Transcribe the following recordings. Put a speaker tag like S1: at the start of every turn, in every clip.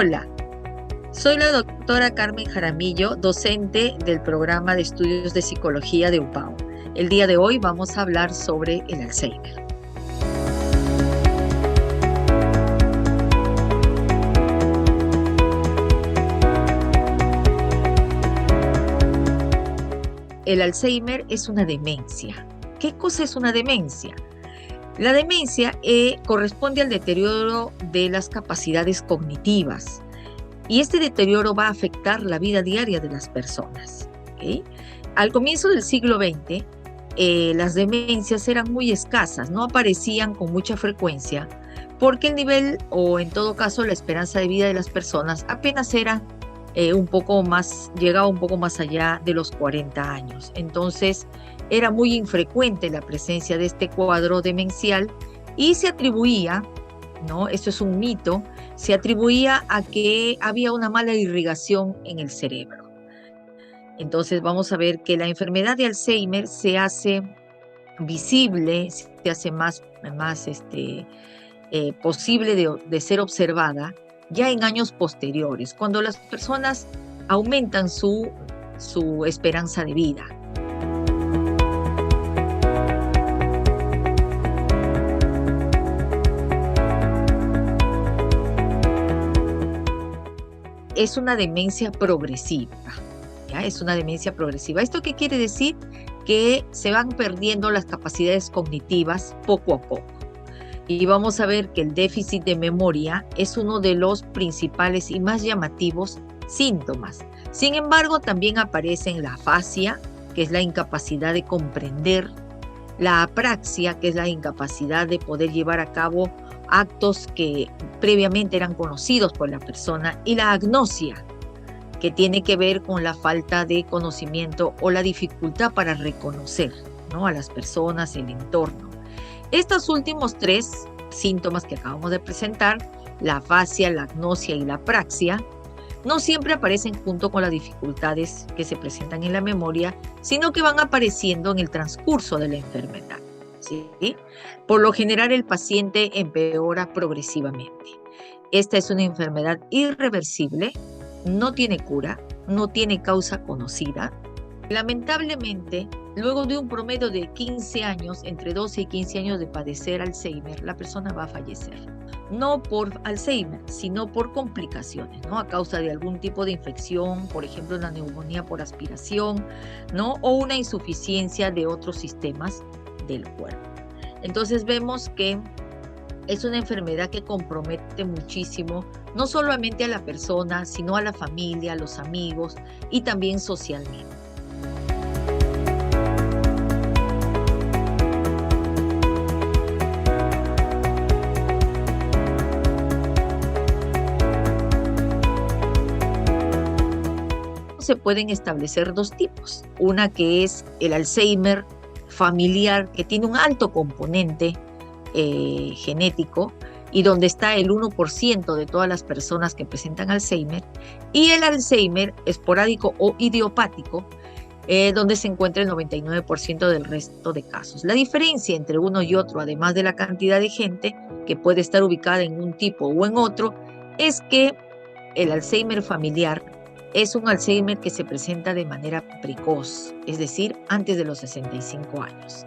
S1: Hola, soy la doctora Carmen Jaramillo, docente del programa de estudios de psicología de UPAO. El día de hoy vamos a hablar sobre el Alzheimer. El Alzheimer es una demencia. ¿Qué cosa es una demencia? La demencia corresponde al deterioro de las capacidades cognitivas y este deterioro va a afectar la vida diaria de las personas. ¿Okay? Al comienzo del siglo XX, las demencias eran muy escasas, no aparecían con mucha frecuencia porque el nivel o en todo caso la esperanza de vida de las personas apenas era llegaba un poco más allá de los 40 años. Entonces, era muy infrecuente la presencia de este cuadro demencial y se atribuía, ¿no? Esto es un mito, se atribuía a que había una mala irrigación en el cerebro. Entonces, vamos a ver que la enfermedad de Alzheimer se hace visible, se hace más posible de ser observada ya en años posteriores, cuando las personas aumentan su esperanza de vida. Es una demencia progresiva, ¿ya? Es una demencia progresiva. ¿Esto qué quiere decir? Que se van perdiendo las capacidades cognitivas poco a poco. Y vamos a ver que el déficit de memoria es uno de los principales y más llamativos síntomas. Sin embargo, también aparecen la afasia, que es la incapacidad de comprender, la apraxia, que es la incapacidad de poder llevar a cabo actos que previamente eran conocidos por la persona, y la agnosia, que tiene que ver con la falta de conocimiento o la dificultad para reconocer, ¿no?, a las personas, el entorno. Estos últimos tres síntomas que acabamos de presentar, la afasia, la agnosia y la apraxia, no siempre aparecen junto con las dificultades que se presentan en la memoria, sino que van apareciendo en el transcurso de la enfermedad, ¿sí? Por lo general, el paciente empeora progresivamente. Esta es una enfermedad irreversible, no tiene cura, no tiene causa conocida. Lamentablemente, luego de un promedio de 15 años, entre 12 y 15 años de padecer Alzheimer, la persona va a fallecer. No por Alzheimer, sino por complicaciones, ¿no? A causa de algún tipo de infección, por ejemplo, una neumonía por aspiración, ¿no? O una insuficiencia de otros sistemas del cuerpo. Entonces vemos que es una enfermedad que compromete muchísimo, no solamente a la persona, sino a la familia, a los amigos y también socialmente. Se pueden establecer dos tipos. Una que es el Alzheimer familiar, que tiene un alto componente genético y donde está el 1% de todas las personas que presentan Alzheimer, y el Alzheimer esporádico o idiopático, donde se encuentra el 99% del resto de casos. La diferencia entre uno y otro, además de la cantidad de gente que puede estar ubicada en un tipo o en otro, es que el Alzheimer familiar es un Alzheimer que se presenta de manera precoz, es decir, antes de los 65 años.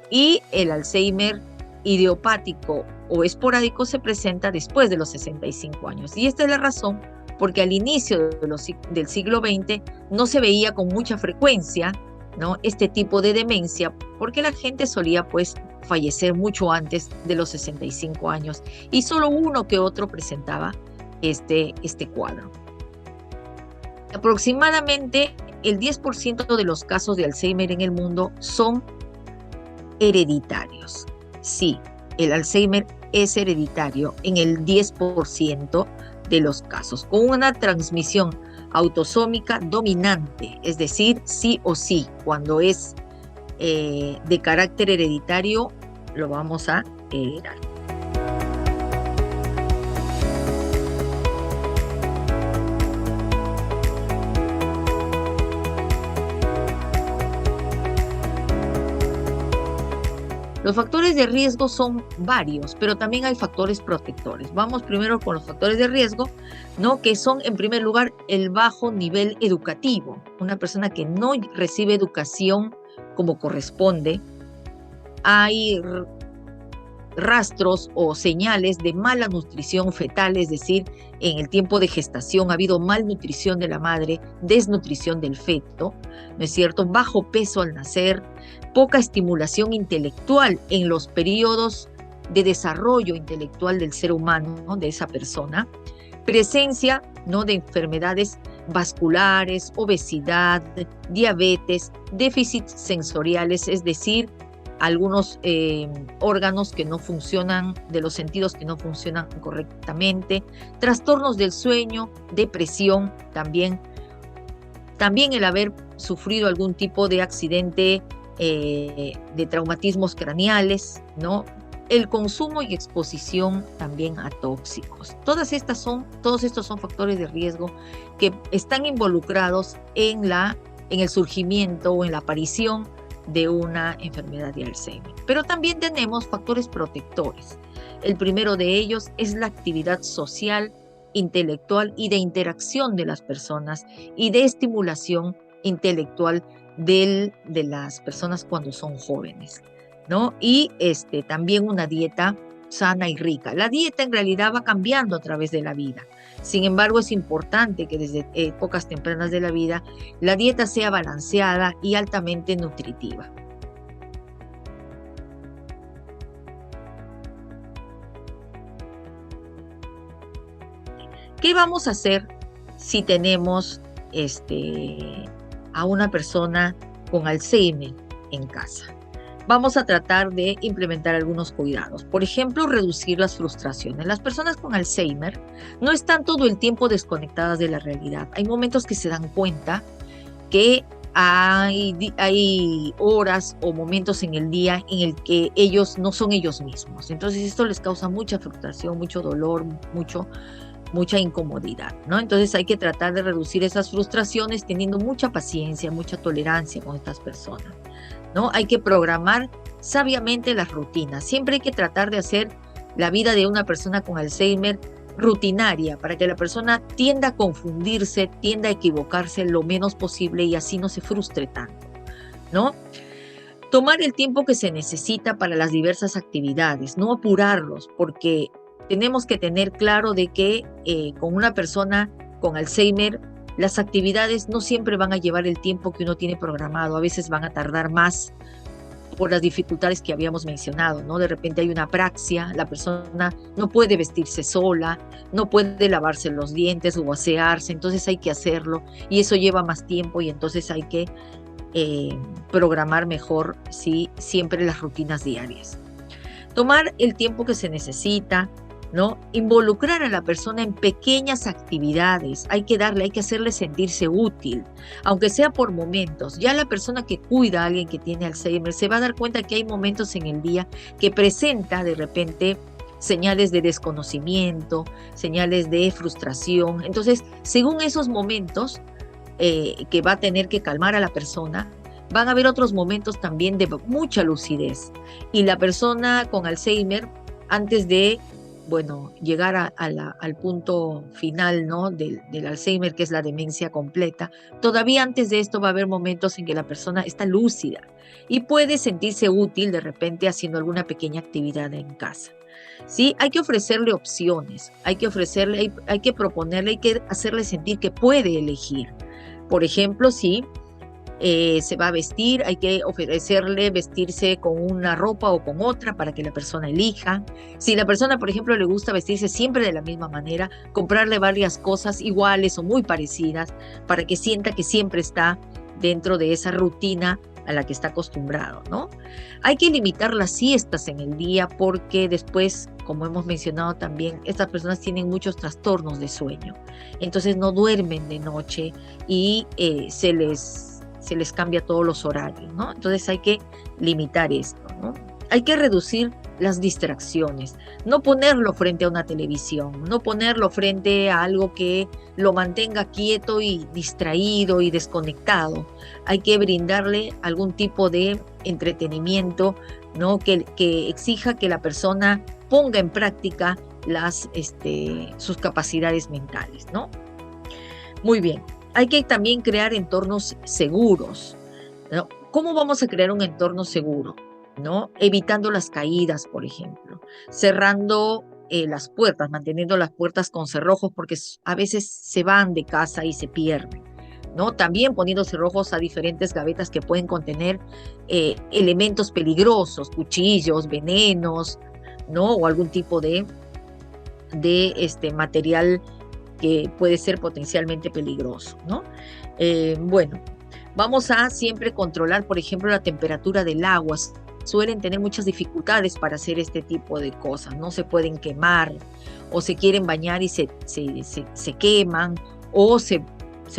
S1: Y el Alzheimer idiopático o esporádico se presenta después de los 65 años. Y esta es la razón porque al inicio del siglo XX no se veía con mucha frecuencia, ¿no?, este tipo de demencia, porque la gente solía fallecer mucho antes de los 65 años y solo uno que otro presentaba este cuadro. Aproximadamente el 10% de los casos de Alzheimer en el mundo son hereditarios. Sí, el Alzheimer es hereditario en el 10% de los casos, con una transmisión autosómica dominante, es decir, sí o sí, cuando es de carácter hereditario, lo vamos a heredar. Los factores de riesgo son varios, pero también hay factores protectores. Vamos primero con los factores de riesgo, ¿no? Que son, en primer lugar, el bajo nivel educativo. Una persona que no recibe educación como corresponde. Hay rastros o señales de mala nutrición fetal, es decir, en el tiempo de gestación ha habido malnutrición de la madre, desnutrición del feto, ¿no es cierto? Bajo peso al nacer, poca estimulación intelectual en los periodos de desarrollo intelectual del ser humano, ¿no? De esa persona, presencia, ¿no? De enfermedades vasculares, obesidad, diabetes, déficits sensoriales, es decir, algunos órganos que no funcionan, de los sentidos que no funcionan correctamente, trastornos del sueño, depresión también el haber sufrido algún tipo de accidente, de traumatismos craneales, ¿no? El consumo y exposición también a tóxicos. Todos estos son factores de riesgo que están involucrados en el surgimiento o en la aparición de una enfermedad de Alzheimer. Pero también tenemos factores protectores. El primero de ellos es la actividad social, intelectual y de interacción de las personas y de estimulación intelectual de las personas cuando son jóvenes, ¿no? Y también una dieta sana y rica. La dieta en realidad va cambiando a través de la vida. Sin embargo, es importante que desde épocas tempranas de la vida la dieta sea balanceada y altamente nutritiva. ¿Qué vamos a hacer si tenemos a una persona con Alzheimer en casa? Vamos a tratar de implementar algunos cuidados. Por ejemplo, reducir las frustraciones. Las personas con Alzheimer no están todo el tiempo desconectadas de la realidad. Hay momentos que se dan cuenta que hay horas o momentos en el día en el que ellos no son ellos mismos. Entonces esto les causa mucha frustración, mucho dolor, mucha incomodidad, ¿no? Entonces hay que tratar de reducir esas frustraciones teniendo mucha paciencia, mucha tolerancia con estas personas, ¿no? Hay que programar sabiamente las rutinas. Siempre hay que tratar de hacer la vida de una persona con Alzheimer rutinaria para que la persona tienda a confundirse, tienda a equivocarse lo menos posible y así no se frustre tanto, ¿no? Tomar el tiempo que se necesita para las diversas actividades, no apurarlos, porque tenemos que tener claro de que con una persona con Alzheimer las actividades no siempre van a llevar el tiempo que uno tiene programado, a veces van a tardar más por las dificultades que habíamos mencionado, ¿no? De repente hay una apraxia, la persona no puede vestirse sola, no puede lavarse los dientes o asearse, entonces hay que hacerlo y eso lleva más tiempo y entonces hay que programar mejor, ¿sí? Siempre las rutinas diarias. Tomar el tiempo que se necesita, ¿no? Involucrar a la persona en pequeñas actividades, hay que hacerle sentirse útil, aunque sea por momentos. Ya la persona que cuida a alguien que tiene Alzheimer se va a dar cuenta que hay momentos en el día que presenta de repente señales de desconocimiento, señales de frustración. Entonces, según esos momentos que va a tener que calmar a la persona, van a haber otros momentos también de mucha lucidez. Y la persona con Alzheimer, antes de llegar al punto final, ¿no? del Alzheimer, que es la demencia completa, todavía antes de esto va a haber momentos en que la persona está lúcida y puede sentirse útil de repente haciendo alguna pequeña actividad en casa. ¿Sí? Hay que ofrecerle opciones, hay que proponerle, hay que hacerle sentir que puede elegir. Por ejemplo, si se va a vestir, hay que ofrecerle vestirse con una ropa o con otra para que la persona elija. Si la persona, por ejemplo, le gusta vestirse siempre de la misma manera, comprarle varias cosas iguales o muy parecidas para que sienta que siempre está dentro de esa rutina a la que está acostumbrado, ¿no? Hay que limitar las siestas en el día porque después, como hemos mencionado también, estas personas tienen muchos trastornos de sueño. Entonces no duermen de noche y se les cambia todos los horarios, ¿no? Entonces hay que limitar esto, ¿no? Hay que reducir las distracciones, no ponerlo frente a una televisión, no ponerlo frente a algo que lo mantenga quieto y distraído y desconectado. Hay que brindarle algún tipo de entretenimiento ¿no? Que exija que la persona ponga en práctica sus capacidades mentales, ¿no? Muy bien. Hay que también crear entornos seguros, ¿no? ¿Cómo vamos a crear un entorno seguro? ¿No? Evitando las caídas, por ejemplo, cerrando las puertas, manteniendo las puertas con cerrojos porque a veces se van de casa y se pierden, ¿no? También poniendo cerrojos a diferentes gavetas que pueden contener elementos peligrosos, cuchillos, venenos, ¿no? O algún tipo de material que puede ser potencialmente peligroso, ¿no? Bueno, vamos a siempre controlar, por ejemplo, la temperatura del agua. Suelen tener muchas dificultades para hacer este tipo de cosas, no se pueden quemar o se quieren bañar y se queman o se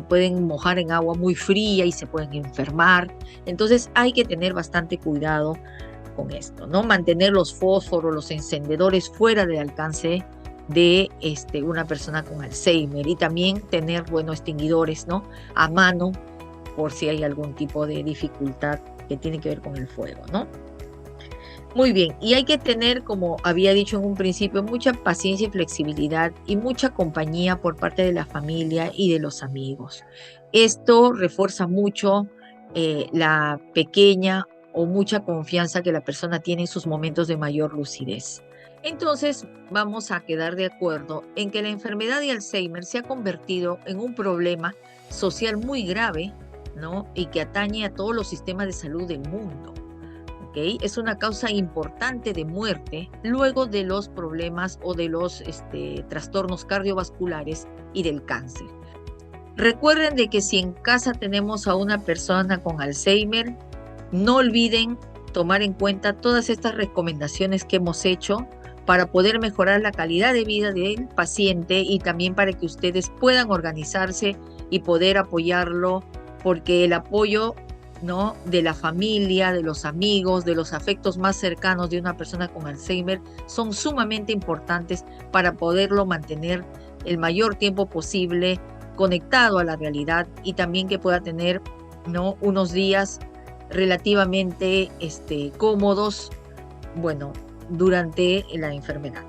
S1: pueden mojar en agua muy fría y se pueden enfermar. Entonces hay que tener bastante cuidado con esto, ¿no? Mantener los fósforos, los encendedores fuera del alcance de una persona con Alzheimer y también tener, bueno, extinguidores, ¿no? A mano por si hay algún tipo de dificultad que tiene que ver con el fuego, ¿no? Muy bien, y hay que tener, como había dicho en un principio, mucha paciencia y flexibilidad y mucha compañía por parte de la familia y de los amigos. Esto refuerza mucho la pequeña o mucha confianza que la persona tiene en sus momentos de mayor lucidez. Entonces, vamos a quedar de acuerdo en que la enfermedad de Alzheimer se ha convertido en un problema social muy grave, ¿no? Y que atañe a todos los sistemas de salud del mundo. ¿Okay? Es una causa importante de muerte luego de los problemas o de los trastornos cardiovasculares y del cáncer. Recuerden de que si en casa tenemos a una persona con Alzheimer, no olviden tomar en cuenta todas estas recomendaciones que hemos hecho para poder mejorar la calidad de vida del paciente y también para que ustedes puedan organizarse y poder apoyarlo, porque el apoyo, ¿no?, de la familia, de los amigos, de los afectos más cercanos de una persona con Alzheimer son sumamente importantes para poderlo mantener el mayor tiempo posible conectado a la realidad y también que pueda tener, ¿no?, unos días relativamente cómodos, bueno, durante la enfermedad.